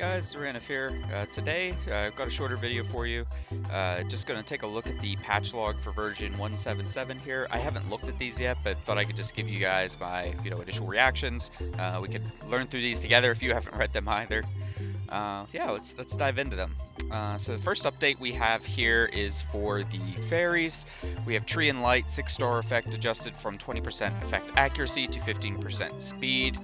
Guys, Xoranath here. Today, I've got a shorter video for you. Just going to take a look at the patch log for version 177 here. I haven't looked at these yet, but thought I could just give you guys my, initial reactions. We could learn through these together if you haven't read them either. Yeah, let's dive into them. So the first update we have here is for the fairies. We have Tree and Light 6-star effect adjusted from 20% effect accuracy to 15% speed.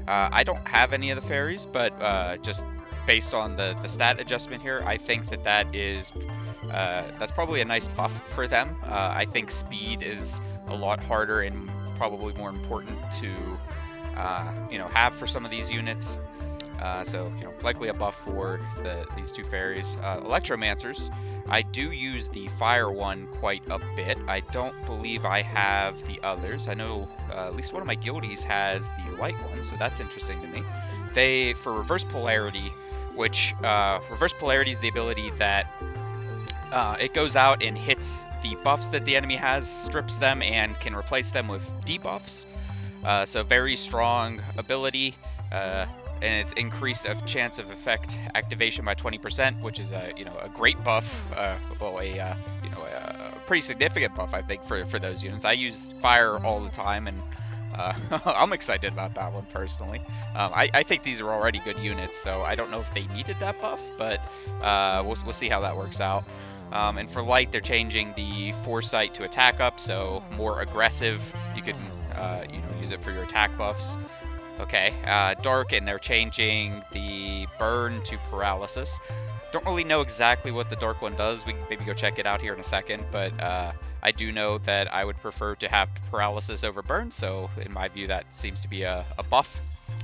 I don't have any of the fairies, but just based on the stat adjustment here, I think that is that's probably a nice buff for them. I think speed is a lot harder and probably more important to have for some of these units. So likely a buff for these two fairies. Electromancers, I do use the fire one quite a bit. I don't believe I have the others. I know at least one of my guildies has the light one, so that's interesting to me. For reverse polarity, which reverse polarity is the ability that it goes out and hits the buffs that the enemy has, strips them, and can replace them with debuffs. So very strong ability. And it's increased a chance of effect activation by 20%, which is a great buff. A pretty significant buff, I think, for those units. I use fire all the time, and I'm excited about that one personally. I think these are already good units, so I don't know if they needed that buff, but we'll see how that works out. And for light, they're changing the foresight to attack up, so more aggressive. You can use it for your attack buffs. Okay, dark, and they're changing the burn to paralysis. Don't really know exactly what the dark one does. We can maybe go check it out here in a second, but I do know that I would prefer to have paralysis over burn, so in my view that seems to be a buff.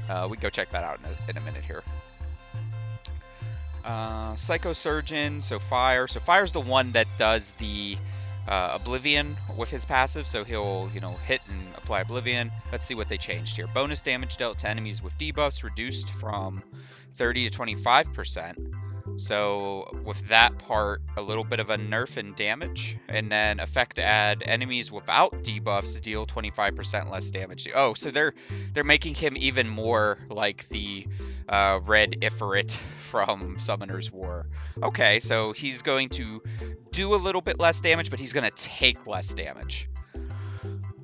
We can go check that out in a minute here. Psychosurgeon, so fire. So fire's the one that does the Oblivion with his passive, so he'll hit and apply Oblivion. Let's see what they changed here. Bonus damage dealt to enemies with debuffs reduced from 30 to 25%. So with that part, a little bit of a nerf in damage, and then effect add enemies without debuffs deal 25% less damage. Oh, so they're making him even more like the red Ifrit from Summoner's War. Okay, so he's going to do a little bit less damage, but he's going to take less damage.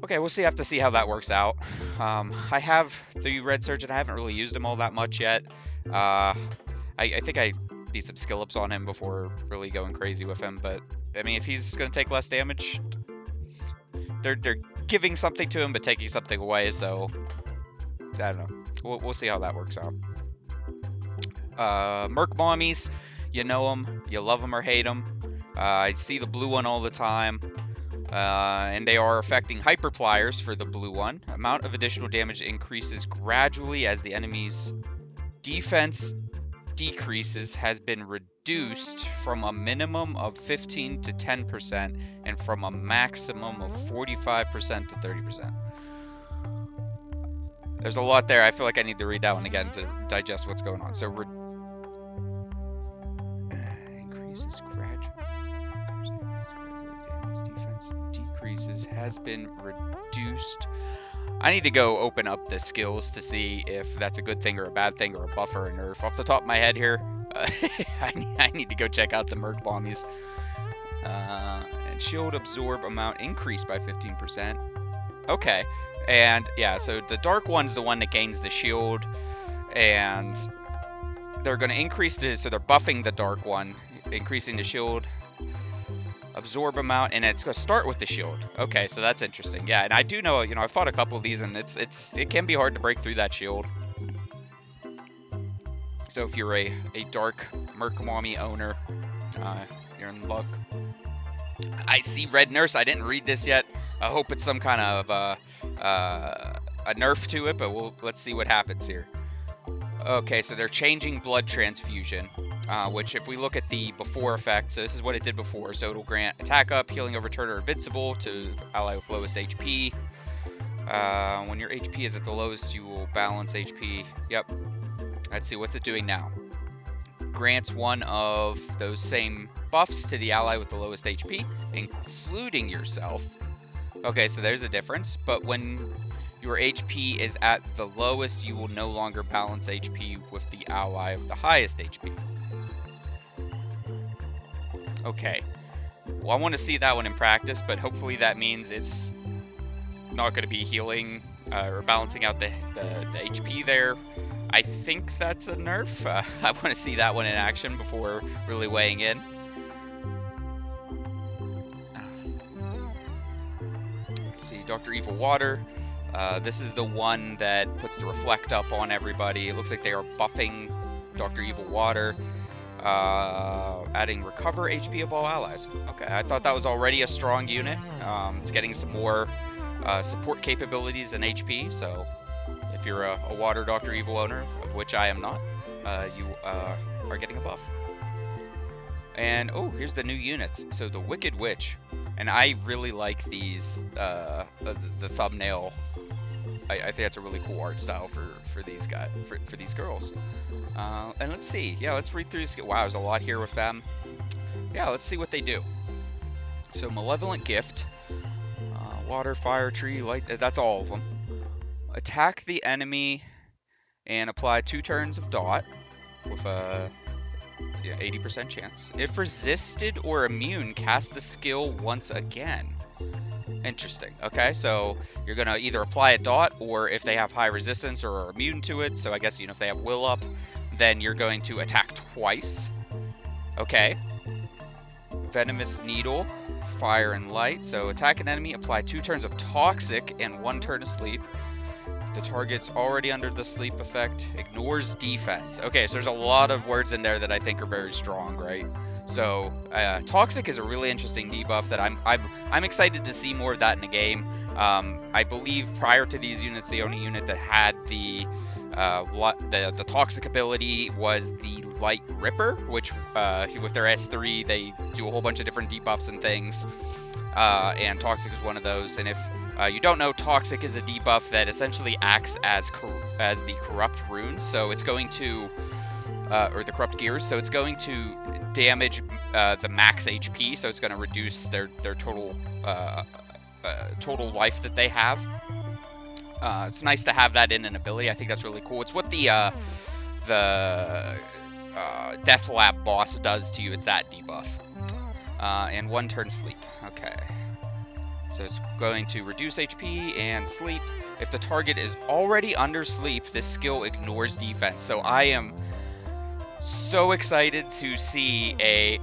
Okay, we'll have to see how that works out. I have the Red Surgeon. I haven't really used him all that much yet. I think I need some skill ups on him before really going crazy with him. But I mean, if he's going to take less damage, they're giving something to him but taking something away. So I don't know. We'll see how that works out. Merc Mommies, you know them, you love them or hate them. I see the blue one all the time. And they are affecting hyperpliers for the blue one. Amount of additional damage increases gradually as the enemy's defense decreases, has been reduced from a minimum of 15 to 10% and from a maximum of 45% to 30%. There's a lot there. I feel like I need to read that one again to digest what's going on. So increases gradually. Defense decreases has been reduced. I need to go open up the skills to see if that's a good thing or a bad thing or a buff or a nerf. Off the top of my head here, I need to go check out the Merc Bombies. And shield absorb amount increased by 15%. Okay, and yeah, so the dark one's the one that gains the shield, and they're going to increase this, so they're buffing the dark one, increasing the shield absorb amount, and it's going to start with the shield. Okay, so that's interesting. Yeah, and I do know, I fought a couple of these, and it can be hard to break through that shield. So if you're a dark Merc Mommy owner, you're in luck. I see Red Nurse. I didn't read this yet. I hope it's some kind of a nerf to it, but let's see what happens here. Okay, so they're changing blood transfusion. Which if we look at the before effect, so this is what it did before, so it'll grant attack up, healing over turn, or invincible to ally with lowest HP. When your HP is at the lowest, you will balance HP. Yep. Let's see, what's it doing now? Grants one of those same buffs to the ally with the lowest HP, including yourself. Okay, so there's a difference, but when your HP is at the lowest, you will no longer balance HP with the ally of the highest HP. Okay. Well, I want to see that one in practice, but hopefully that means it's not going to be healing or balancing out the HP there. I think that's a nerf. I want to see that one in action before really weighing in. Let's see, Dr. Evil Water. This is the one that puts the reflect up on everybody. It looks like they are buffing Dr. Evil Water. Adding recover HP of all allies. Okay, I thought that was already a strong unit. It's getting some more support capabilities and HP, so if you're a Water Dr. Evil owner, of which I am not, you are getting a buff. And, oh, here's the new units. So the Wicked Witch, and I really like these, the thumbnail. I think that's a really cool art style for these guys, for these girls. And let's see. Yeah, let's read through this. Wow, there's a lot here with them. Yeah, let's see what they do. So Malevolent Gift, Water, Fire, Tree, Light. That's all of them. Attack the enemy and apply 2 turns of dot with a 80% chance. If resisted or immune, cast the skill once again. Interesting. Okay, so you're going to either apply a dot, or if they have high resistance or are immune to it, so I guess, if they have will up, then you're going to attack twice. Okay. Venomous Needle, Fire and Light. So attack an enemy, apply 2 turns of Toxic and 1 turn of Sleep. If the target's already under the sleep effect, ignores defense. Okay, so there's a lot of words in there that I think are very strong, right? So Toxic is a really interesting debuff that I'm excited to see more of that in the game. I believe prior to these units, the only unit that had the Toxic ability was the Light Ripper, which with their S3 they do a whole bunch of different debuffs and things, and Toxic is one of those. And if you don't know, Toxic is a debuff that essentially acts as the Corrupt Runes, so it's going to or the Corrupt Gears, so it's going to damage the max HP, so it's going to reduce their total total life that they have. It's nice to have that in an ability. I think that's really cool. It's what the Death Lab boss does to you. It's that debuff. And 1 turn sleep. Okay. So it's going to reduce HP and sleep. If the target is already under sleep, this skill ignores defense. So I am so excited to see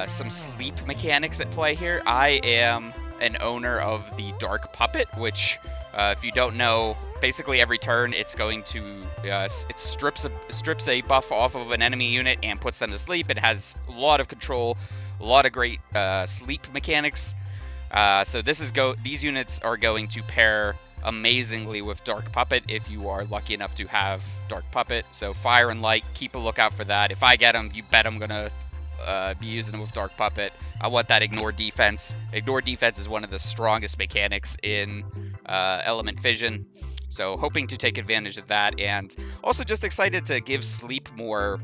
some sleep mechanics at play here. I am an owner of the Dark Puppet, which, if you don't know, basically every turn it's going to it strips a buff off of an enemy unit and puts them to sleep. It has a lot of control, a lot of great sleep mechanics. So these units are going to pair amazingly with Dark Puppet if you are lucky enough to have Dark Puppet. So Fire and Light, keep a lookout for that. If I get them, you bet I'm gonna be using them with Dark Puppet. I want that Ignore Defense. Ignore Defense is one of the strongest mechanics in Element Fission, so hoping to take advantage of that, and also just excited to give Sleep more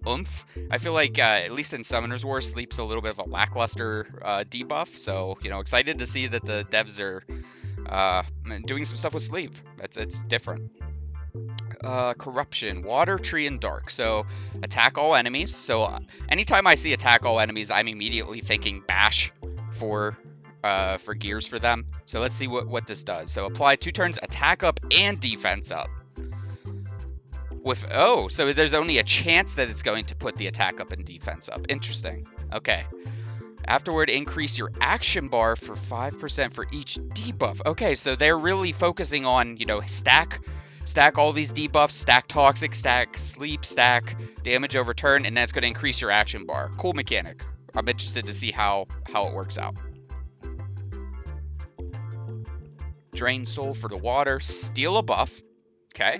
oomph. I feel like, at least in Summoner's War, Sleep's a little bit of a lackluster debuff, so, excited to see that the devs are doing some stuff with Sleep. It's different. Corruption, Water, Tree, and Dark. So attack all enemies. So anytime I see attack all enemies, I'm immediately thinking bash for gears for them. So let's see what this does. So apply 2 turns attack up and defense up. So there's only a chance that it's going to put the attack up and defense up. Interesting. Okay. Afterward, increase your action bar for 5% for each debuff. Okay, so they're really focusing on, stack all these debuffs, stack Toxic, stack Sleep, stack damage over turn, and that's going to increase your action bar. Cool mechanic. I'm interested to see how it works out. Drain Soul for the Water. Steal a buff. Okay.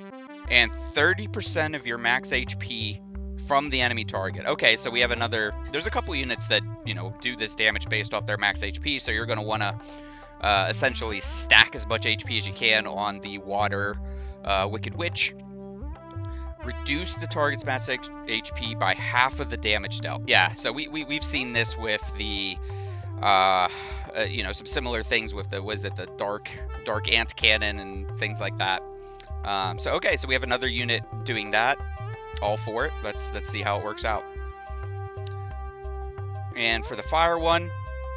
And 30% of your max HP from the enemy target. Okay, so we have there's a couple units that, do this damage based off their max HP, so you're going to want to essentially stack as much HP as you can on the Water Wicked Witch. Reduce the target's max HP by half of the damage dealt. Yeah, so we've seen this with the you know, some similar things with the, was it the dark ant cannon and things like that. So okay, so we have another unit doing that. All for it. Let's see how it works out. And for the fire one,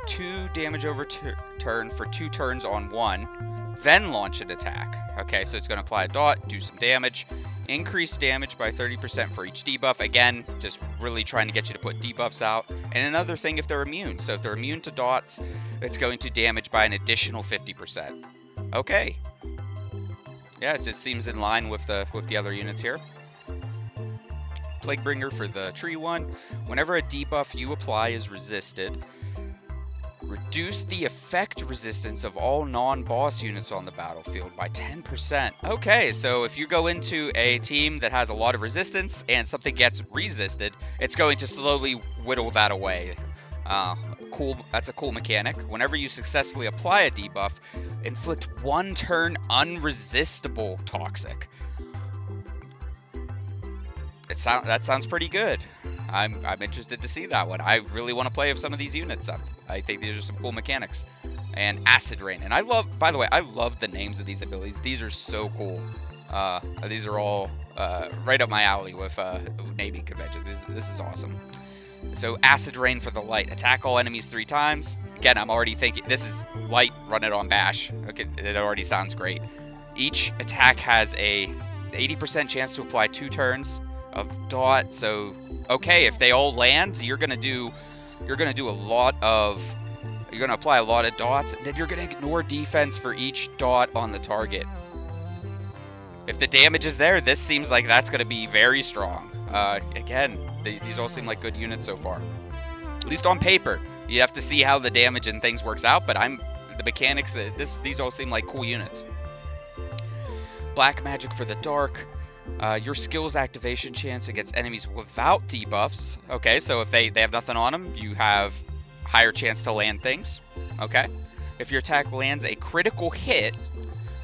2 damage over turn for 2 turns on 1, then launch an attack. Okay, so it's going to apply a dot, do some damage, increase damage by 30% for each debuff. Again, just really trying to get you to put debuffs out. And another thing, if they're immune. So if they're immune to dots, it's going to damage by an additional 50%. Okay. Yeah, it just seems in line with the other units here. Plaguebringer for the tree one. Whenever a debuff you apply is resisted, reduce the effect resistance of all non-boss units on the battlefield by 10%. Okay, so if you go into a team that has a lot of resistance and something gets resisted, it's going to slowly whittle that away. Cool. That's a cool mechanic. Whenever you successfully apply a debuff, inflict 1 turn unresistible toxic. That sounds pretty good. I'm interested to see that one. I really want to play with some of these units. I think these are some cool mechanics. And Acid Rain. And I love, by the way, I love the names of these abilities. These are so cool. These are all right up my alley with naming conventions. This is awesome. So Acid Rain for the light. Attack all enemies 3 times. Again, I'm already thinking this is light. Run it on bash. Okay, it already sounds great. Each attack has a 80% chance to apply 2 turns of dot. So okay, if they all land, you're gonna apply a lot of dots, and then you're gonna ignore defense for each dot on the target. If the damage is there, this seems like that's gonna be very strong. Again, these all seem like good units so far, at least on paper. You have to see how the damage and things works out, but the mechanics. These all seem like cool units. Black magic for the dark. Your skill's activation chance against enemies without debuffs. Okay, so if they have nothing on them, you have higher chance to land things. Okay. If your attack lands a critical hit,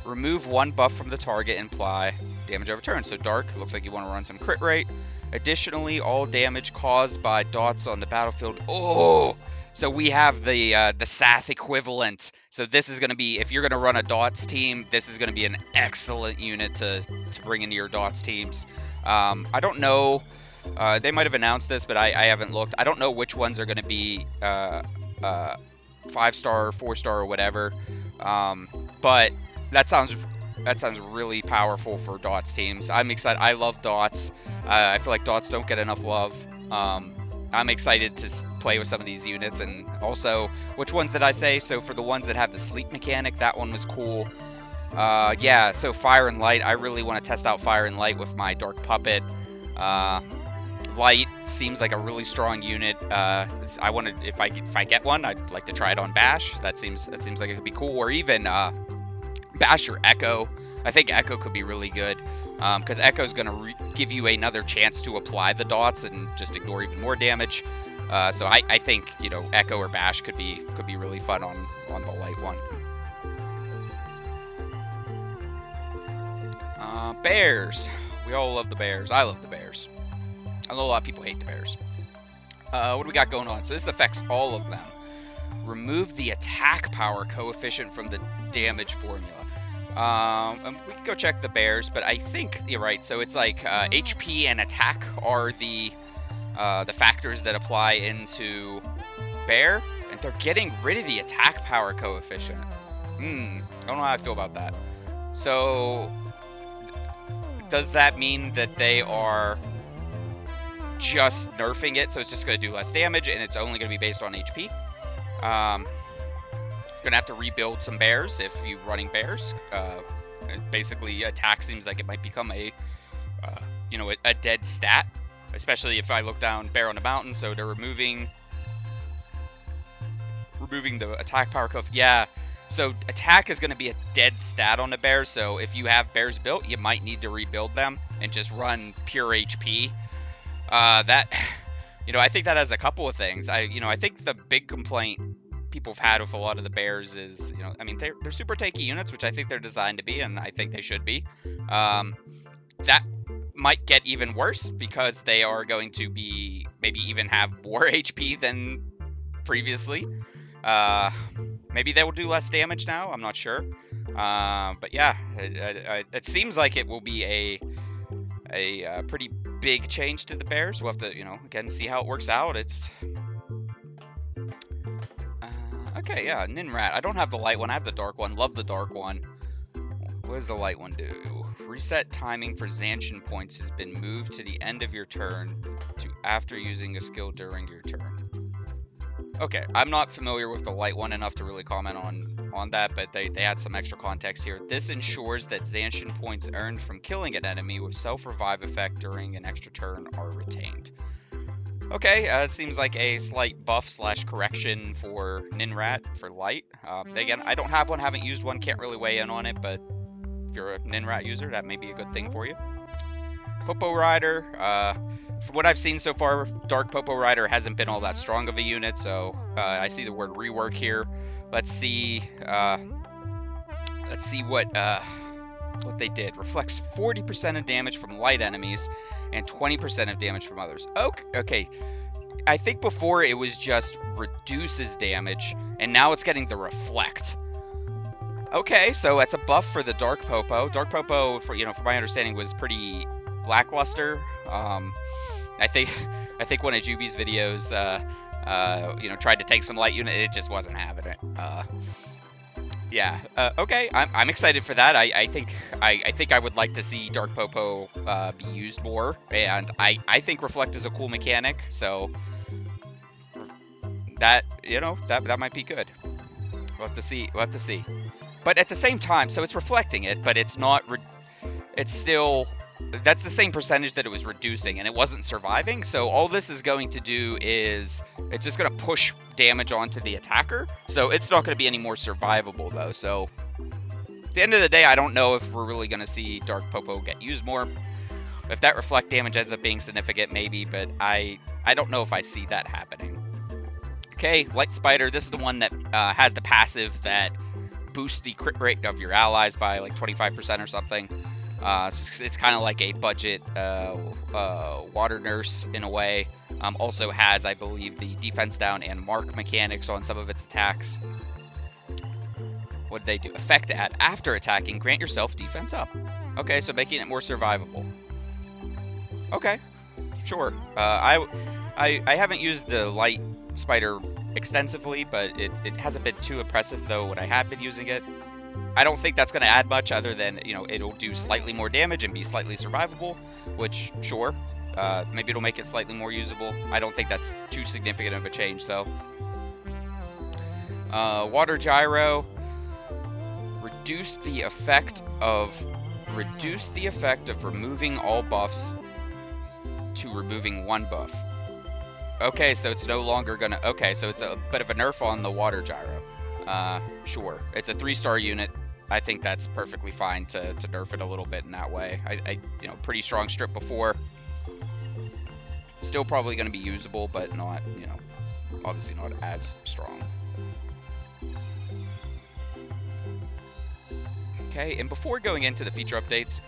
remove 1 buff from the target and apply damage over turn. So dark, looks like you want to run some crit rate. Additionally, all damage caused by dots on the battlefield. Oh! So we have the Sath equivalent. So this is going to be, if you're going to run a dots team, this is going to be an excellent unit to bring into your dots teams. I don't know. They might have announced this, but I haven't looked. I don't know which ones are going to be 5-star, 4-star, or whatever. But that sounds really powerful for dots teams. I'm excited. I love dots. I feel like dots don't get enough love. I'm excited to play with some of these units, and also, which ones did I say? So for the ones that have the sleep mechanic, that one was cool. Yeah, so Fire and Light. I really want to test out Fire and Light with my Dark Puppet. Light seems like a really strong unit. I want to, if I get one, I'd like to try it on Bash. That seems like it could be cool, or even Bash or Echo. I think Echo could be really good. Because Echo's going to give you another chance to apply the dots and just ignore even more damage. So I think, you know, Echo or Bash could be really fun on the light one. Bears. We all love the bears. I love the bears. I know a lot of people hate the bears. What do we got going on? So this affects all of them. Remove the attack power coefficient from the damage formula. We can go check the bears, but I think you're right. So it's like HP and attack are the factors that apply into bear, and they're getting rid of the attack power coefficient. I don't know how I feel about that. So does that mean that they are just nerfing it, so it's just going to do less damage, and it's only going to be based on HP? Gonna have to rebuild some bears if you're running bears. Basically, attack seems like it might become a dead stat, especially if I look down bear on the mountain. So they're removing the attack power coefficient. Yeah, so attack is going to be a dead stat on the bears. So if you have bears built, you might need to rebuild them and just run pure HP. I think that has a couple of things. I think the big complaint people have had with a lot of the bears is, they're super tanky units, which I think they're designed to be, and I think they should be. That might get even worse because they are going to be maybe even have more HP than previously. Maybe they will do less damage now. I'm not sure. But yeah, it seems like it will be a pretty big change to the bears. We'll have to, again, see how it works out. It's okay. Yeah, Ninrat. I don't have the light one. I have the dark one. Love the dark one. What does the light one do? Reset timing for Zanshin points has been moved to the end of your turn to after using a skill during your turn. Okay, I'm not familiar with the light one enough to really comment on that, but they add some extra context here. This ensures that Zanshin points earned from killing an enemy with self-revive effect during an extra turn are retained. Okay, it seems like a slight buff/correction for Ninrat for light. Again, I don't have one, haven't used one, can't really weigh in on it, but if you're a Ninrat user, that may be a good thing for you. Popo Rider, from what I've seen so far, Dark Popo Rider hasn't been all that strong of a unit, so I see the word rework here. Let's see what they did. Reflects 40% of damage from light enemies and 20% of damage from others. Okay. I think before it was just reduces damage, and now it's getting the reflect. Okay, so that's a buff for the Dark Popo. Dark Popo, from my understanding, was pretty lackluster. I think one of Juby's videos, tried to take some light unit. It just wasn't having it. Okay, I'm excited for that. I think I would like to see Dark Popo be used more, and I think Reflect is a cool mechanic. So that that might be good. We'll have to see. But at the same time, so it's reflecting it, but it's not. It's still. That's the same percentage that it was reducing, and it wasn't surviving. So all this is going to do is it's just going to push damage onto the attacker. So it's not going to be any more survivable, though. So at the end of the day, I don't know if we're really going to see Dark Popo get used more. If that reflect damage ends up being significant, maybe, but I don't know if I see that happening. Okay, Light Spider. This is the one that has the passive that boosts the crit rate of your allies by like 25% or something. It's kind of like a budget water nurse in a way. Also has, I believe, the defense down and mark mechanics on some of its attacks. What did they do? Effect add after attacking, grant yourself defense up. Okay, so making it more survivable. Okay, sure. I haven't used the Light Spider extensively, but it hasn't been too impressive though when I have been using it. I don't think that's going to add much other than, it'll do slightly more damage and be slightly survivable, which, sure, maybe it'll make it slightly more usable. I don't think that's too significant of a change, though. Water Gyro. Reduce the effect of removing all buffs to removing one buff. Okay, so it's no longer going to... Okay, so it's a bit of a nerf on the Water Gyro. Sure. It's a 3-star unit. I think that's perfectly fine to nerf it a little bit in that way. Pretty strong strip before. Still probably going to be usable, but not, obviously not as strong. Okay, and before going into the feature updates,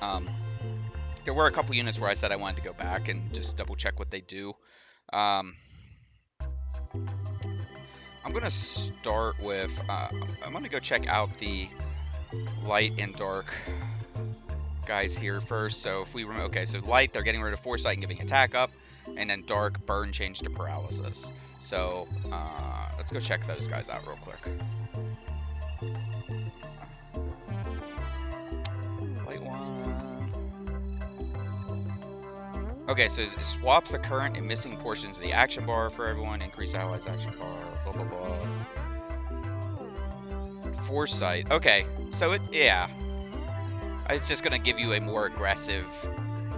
there were a couple units where I said I wanted to go back and just double check what they do. I'm going to start with, I'm going to go check out the light and dark guys here first. So if we remember, okay, so light, they're getting rid of foresight and giving attack up, and then dark, burn change to paralysis. So let's go check those guys out real quick. Light one. Okay, so it swaps the current and missing portions of the action bar for everyone, increase allies action bar, blah, blah, blah. Foresight. Okay, so it's just going to give you a more aggressive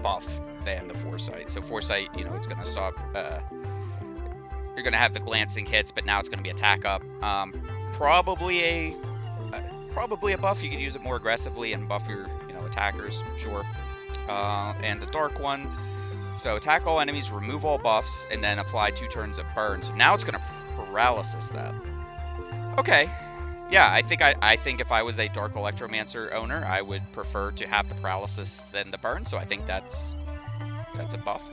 buff than the foresight. So foresight, it's going to stop, you're going to have the glancing hits, but now it's going to be attack up. Probably a buff. You could use it more aggressively and buff your, attackers, sure. And the dark one, so attack all enemies, remove all buffs, and then apply 2 turns of burn. So now it's going to paralysis that. Okay. Yeah, I think if I was a Dark Electromancer owner, I would prefer to have the paralysis than the burn. So I think that's a buff.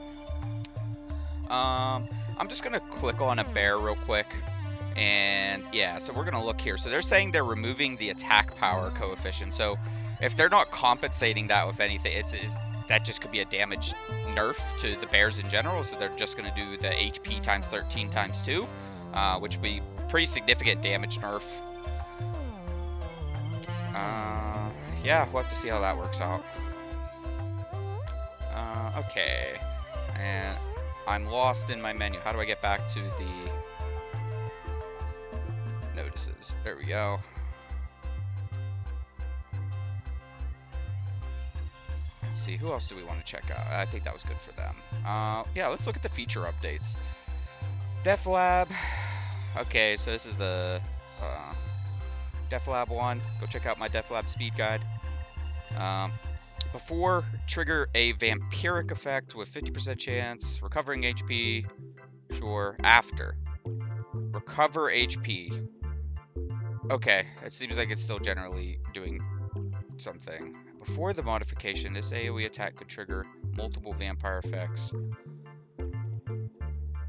I'm just gonna click on a bear real quick. And yeah, so we're gonna look here. So they're saying they're removing the attack power coefficient. So if they're not compensating that with anything, that just could be a damage nerf to the bears in general. So they're just gonna do the HP times 13 times 2, which would be pretty significant damage nerf. Yeah, we'll have to see how that works out. Okay, and I'm lost in my menu. How do I get back to the notices? There we go. Let's see, who else do we want to check out? I think that was good for them. Yeah, let's look at the feature updates. Def Lab. Okay, so this is the Def Lab 1. Go check out my Def Lab speed guide. Before, trigger a vampiric effect with 50% chance, recovering HP. Sure. After, recover HP. Okay, it seems like it's still generally doing something. Before the modification, this AoE attack could trigger multiple vampire effects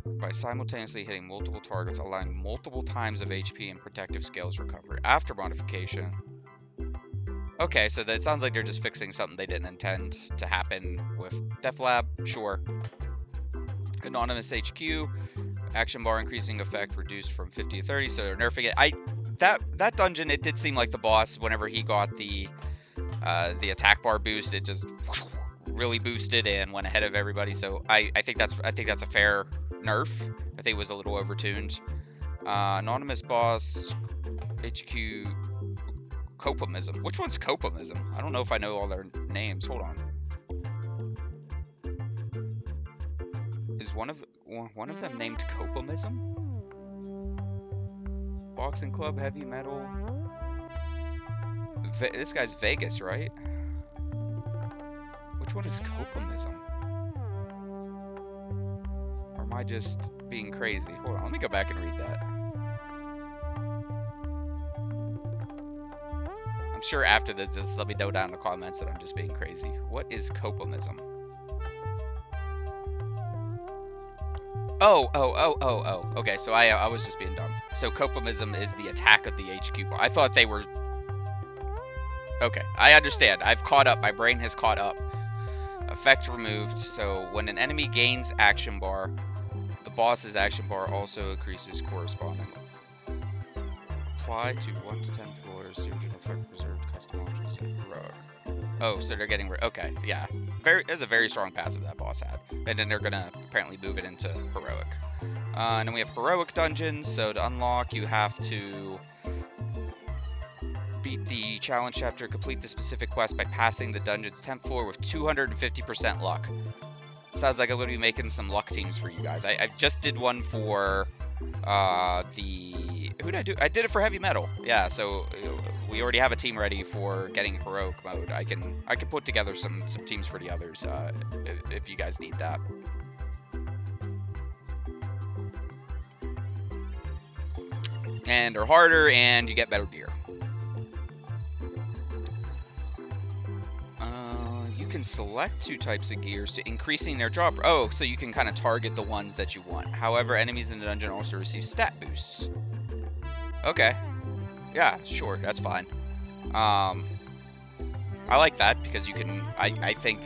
by simultaneously hitting multiple targets, allowing multiple times of HP and protective scales recovery. After modification. Okay, so that sounds like they're just fixing something they didn't intend to happen with Def Lab. Sure. Anonymous HQ. Action bar increasing effect reduced from 50 to 30, so they're nerfing it. That dungeon, it did seem like the boss, whenever he got the attack bar boost, it just really boosted and went ahead of everybody. So I think that's a fair nerf. I think it was a little overtuned. Anonymous boss HQ Copomism. Which one's Copomism? I don't know if I know all their names. Hold on. Is one of them named Copomism? Boxing Club, Heavy Metal. This guy's Vegas, right? Which one is Copomism? Or am I just being crazy? Hold on, let me go back and read that. I'm sure after this, just let me know down in the comments that I'm just being crazy. What is Copomism? Oh. Okay, so I was just being dumb. So Copomism is the attack of the HQ bar. I thought they were... Okay, I understand. I've caught up. My brain has caught up. Effect removed. So when an enemy gains action bar, the boss's action bar also increases correspondingly. Apply to 1 to 10 floors. The original effect preserved custom options in heroic. Oh, so they're getting okay, yeah. There's a very strong passive that boss had. And then they're gonna apparently move it into heroic. And then we have heroic dungeons. So to unlock, you have to beat the challenge chapter, complete the specific quest by passing the dungeon's 10th floor with 250% luck. Sounds like I'm going to be making some luck teams for you guys. I just did one for who did I do? I did it for Heavy Metal. Yeah, so we already have a team ready for getting heroic mode. I can put together some teams for the others if you guys need that. And they're harder, and you get better gear. You can select 2 types of gears to increasing their drop. Oh, so you can kind of target the ones that you want. However, enemies in the dungeon also receive stat boosts. Okay. Yeah, sure, that's fine. I like that because you can... I think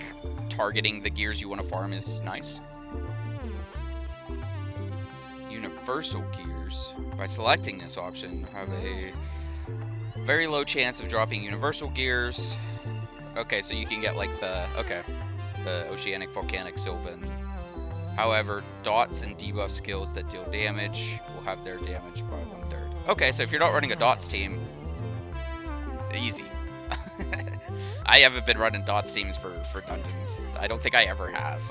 targeting the gears you want to farm is nice. Universal gears. By selecting this option, have a very low chance of dropping universal gears. Okay, so you can get like the Oceanic, Volcanic, Sylvan. However, dots and debuff skills that deal damage will have their damage by 1/3. Okay, so if you're not running a dots team, easy. I haven't been running dots teams for dungeons. I don't think I ever have.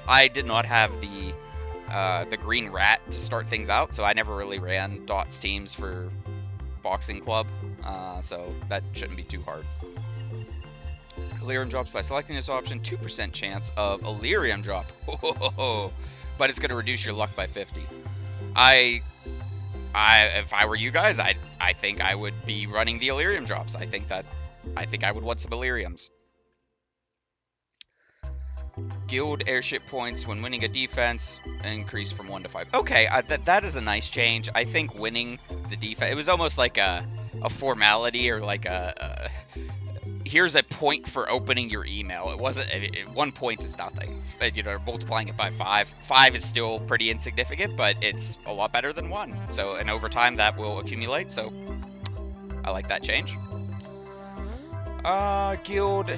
I did not have the green rat to start things out, so I never really ran dots teams for Boxing Club. So that shouldn't be too hard. Elerium drops by selecting this option. 2% chance of Elerium drop. But it's going to reduce your luck by 50. If I were you guys, I think I would be running the Elerium drops. I think I would want some Eleriums. Guild airship points when winning a defense increase from 1 to 5. Okay, that is a nice change. I think winning the defense, it was almost like a formality, or like here's a point for opening your email. It wasn't, 1 point is nothing. You know, multiplying it by 5. 5 is still pretty insignificant, but it's a lot better than 1. So, and over time that will accumulate, so I like that change. Guild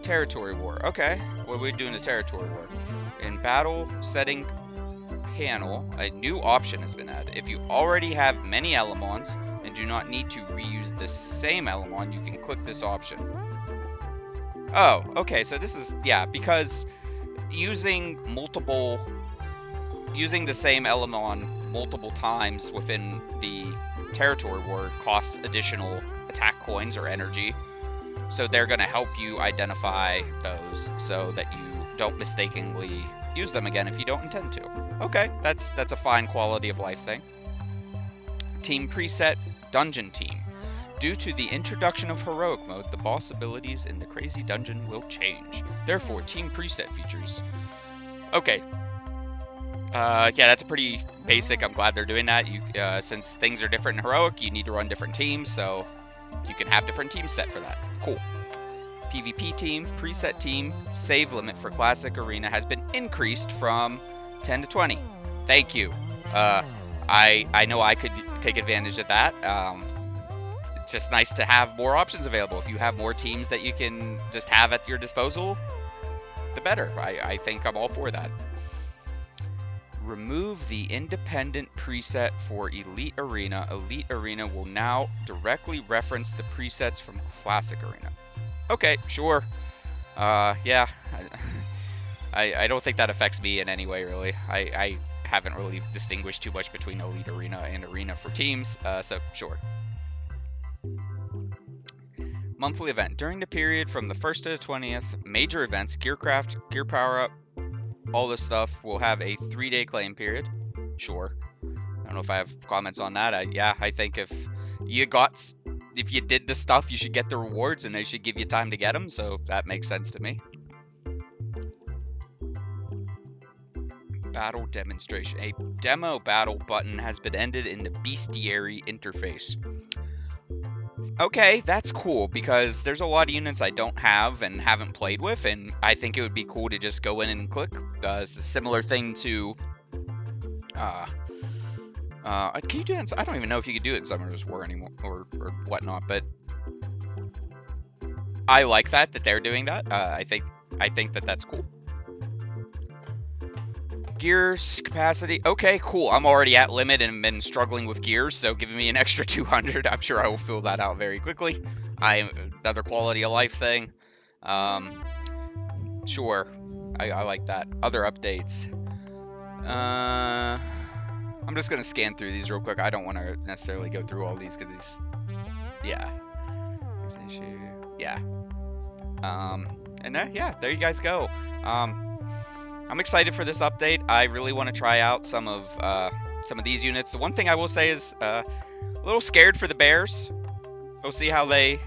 territory war. Okay, what are we doing to territory war? In battle setting panel, a new option has been added. If you already have many elements and do not need to reuse the same element, you can click this option. Oh, okay, so this is, yeah, because using the same element multiple times within the territory war costs additional attack coins or energy. So they're going to help you identify those so that you don't mistakenly use them again if you don't intend to. Okay, that's a fine quality of life thing. Team preset dungeon team. Due to the introduction of heroic mode, the boss abilities in the crazy dungeon will change. Therefore, team preset features. Okay. Yeah, that's pretty basic. I'm glad they're doing that. Since things are different in heroic, you need to run different teams, so you can have different teams set for that. Cool. PvP team, preset team, save limit for classic arena has been increased from 10 to 20. Thank you. I know I could take advantage of that. It's just nice to have more options available. If you have more teams that you can just have at your disposal, the better. I think I'm all for that. Remove the independent preset for Elite Arena. Elite Arena will now directly reference the presets from Classic Arena. Okay, sure. Yeah. I don't think that affects me in any way, really. I haven't really distinguished too much between Elite Arena and Arena for teams, so sure. Monthly event. During the period from the 1st to the 20th, major events, Gearcraft, Gear Power Up, all this stuff will have a 3-day claim period. Sure. I don't know if I have comments on that. Yeah, I think if you did the stuff, you should get the rewards, and they should give you time to get them, so that makes sense to me. Battle demonstration. A demo battle button has been ended in the bestiary interface. Okay, that's cool, because there's a lot of units I don't have and haven't played with, and I think it would be cool to just go in and click. It's a similar thing to... can you do that? I don't even know if you could do it in Summoner's War anymore, or whatnot, but I like that they're doing that. I think that that's cool. Gears capacity. Okay, cool. I'm already at limit and been struggling with gears, so giving me an extra 200, I'm sure I will fill that out very quickly. Another quality of life thing. Sure. I like that. Other updates. I'm just gonna scan through these real quick. I don't want to necessarily go through all these because these, yeah. Yeah. And yeah, there you guys go. I'm excited for this update. I really want to try out some of these units. The one thing I will say is a little scared for the bears. We'll see how they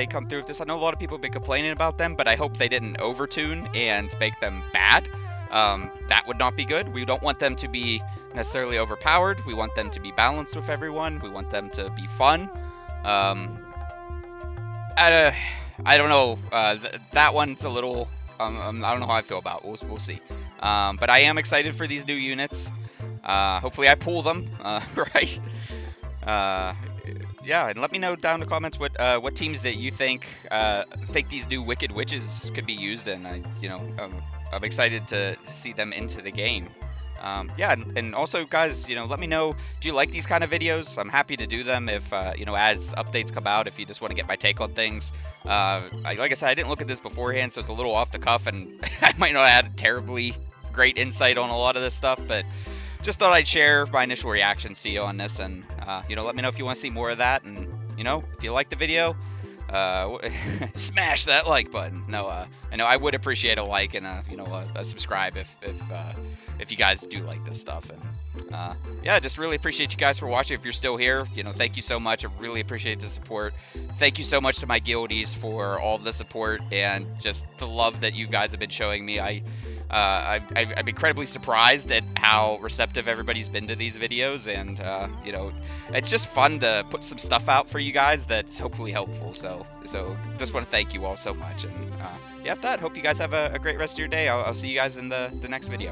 come through with this. I know a lot of people have been complaining about them, but I hope they didn't overtune and make them bad. That would not be good. We don't want them to be necessarily overpowered. We want them to be balanced with everyone. We want them to be fun. I don't know. That one's a little... I don't know how I feel about it. We'll see. But I am excited for these new units. Hopefully I pull them, right? Yeah, and let me know down in the comments what teams that you think these new Wicked Witches could be used in. I'm excited to see them into the game. Yeah, and also, guys, let me know, do you like these kind of videos? I'm happy to do them if, as updates come out, if you just want to get my take on things. Like I said, I didn't look at this beforehand, so it's a little off the cuff, and I might not have had terribly great insight on a lot of this stuff, but just thought I'd share my initial reactions to you on this, and, let me know if you want to see more of that, and, if you like the video, smash that like button. No, I know I would appreciate a like and a subscribe if you guys do like this stuff. And yeah, just really appreciate you guys for watching. If you're still here, thank you so much. I really appreciate the support. Thank you so much to my guildies for all the support and just the love that you guys have been showing me. I'm incredibly surprised at how receptive everybody's been to these videos, and it's just fun to put some stuff out for you guys that's hopefully helpful. So just want to thank you all so much, and yeah, with that, hope you guys have a great rest of your day. I'll see you guys in the next video.